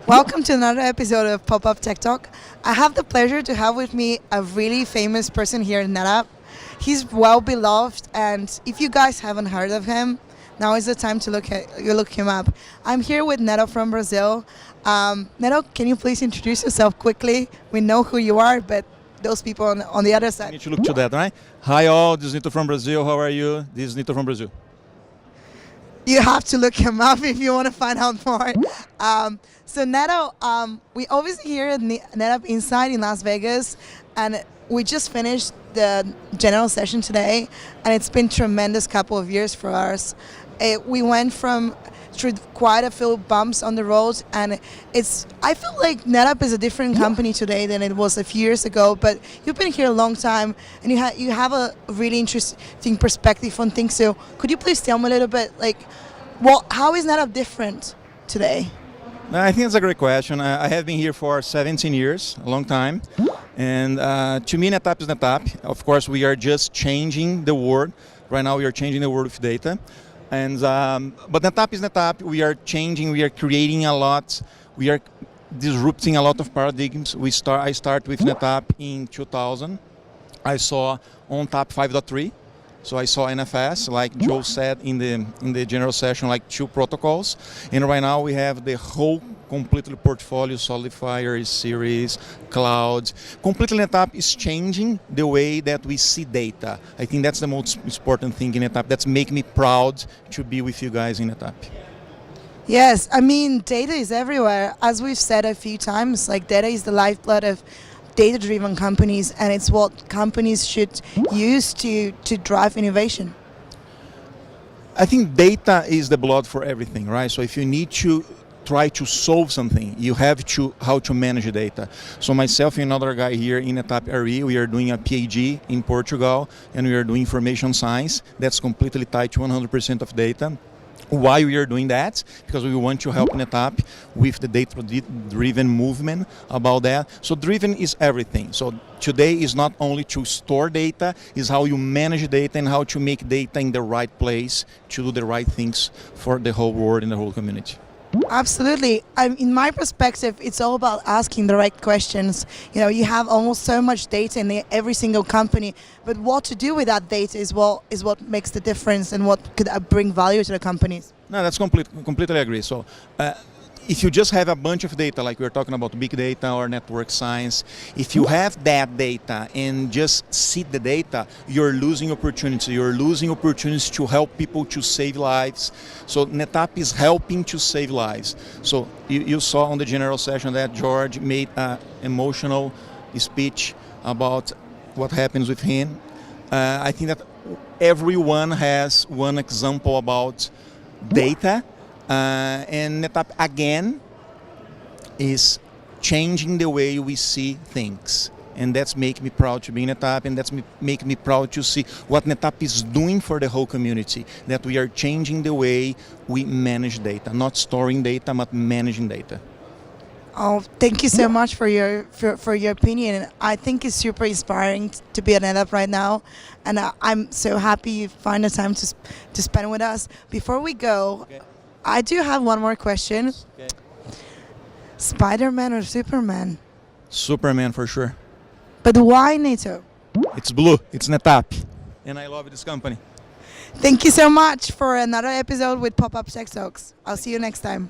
Welcome to another episode of Pop-Up Tech Talk. I have the pleasure to have with me a really famous person here in NetApp. He's well beloved, and if you guys haven't heard of him, now is the time to look him up. I'm here with Neto from Brazil. Neto, can you please introduce yourself quickly? We know who you are, but those people on the other side. I need to look to that, right? Hi all, this is Neto from Brazil. How are you? This is Neto from Brazil. You have to look him up if you want to find out more. So Neto, we obviously here at NetApp Inside in Las Vegas, and we just finished the general session today, and it's been a tremendous couple of years for us. We went through quite a few bumps on the road, and I feel like NetApp is a different company today than it was a few years ago, but you've been here a long time, and you have a really interesting perspective on things. So could you please tell me a little bit, how is NetApp different today? I think it's a great question. I have been here for 17 years, a long time. And to me, NetApp is NetApp. Of course, we are just changing the world. Right now, we are changing the world with data. And but NetApp is NetApp. We are changing, we are creating a lot. We are disrupting a lot of paradigms. I start with NetApp in 2000. I saw ONTAP 5.3. So I saw NFS, like Joe said in the general session, like 2 protocols. And right now we have the whole completely portfolio, Solidifier, series, cloud. Completely NetApp is changing the way that we see data. I think that's the most important thing in NetApp. That's make me proud to be with you guys in NetApp. Yes, I mean, data is everywhere. As we've said a few times, data is the lifeblood of data-driven companies, and it's what companies should use to drive innovation. I think data is the blood for everything, right? So if you need to try to solve something, you have to how to manage data. So myself and another guy here in NetApp RE, we are doing a PhD in Portugal, and we are doing information science that's completely tied to 100% of data. Why we are doing that? Because we want to help NetApp with the data-driven movement about that. So driven is everything. So today is not only to store data, is how you manage data and how to make data in the right place to do the right things for the whole world and the whole community. Absolutely. In my perspective, it's all about asking the right questions. You have almost so much data in every single company, but what to do with that data is what makes the difference and what could bring value to the companies. No, that's completely agree. So if you just have a bunch of data, like we're talking about big data or network science, if you have that data and just see the data, you're losing opportunity. You're losing opportunities to help people to save lives. So NetApp is helping to save lives. So you saw on the general session that George made an emotional speech about what happens with him. I think that everyone has one example about data. And NetApp again is changing the way we see things, and that's make me proud to be in NetApp, and that's make me proud to see what NetApp is doing for the whole community. That we are changing the way we manage data, not storing data, but managing data. Oh, thank you so much for your opinion. I think it's super inspiring to be at NetApp right now, and I'm so happy you find the time to spend with us. Before we go. Okay. I do have one more question. Okay. Spider-Man or Superman? Superman for sure. But why Neto? It's blue. It's NetApp. And I love this company. Thank you so much for another episode with Pop-Up Tech Talks. I'll see you next time.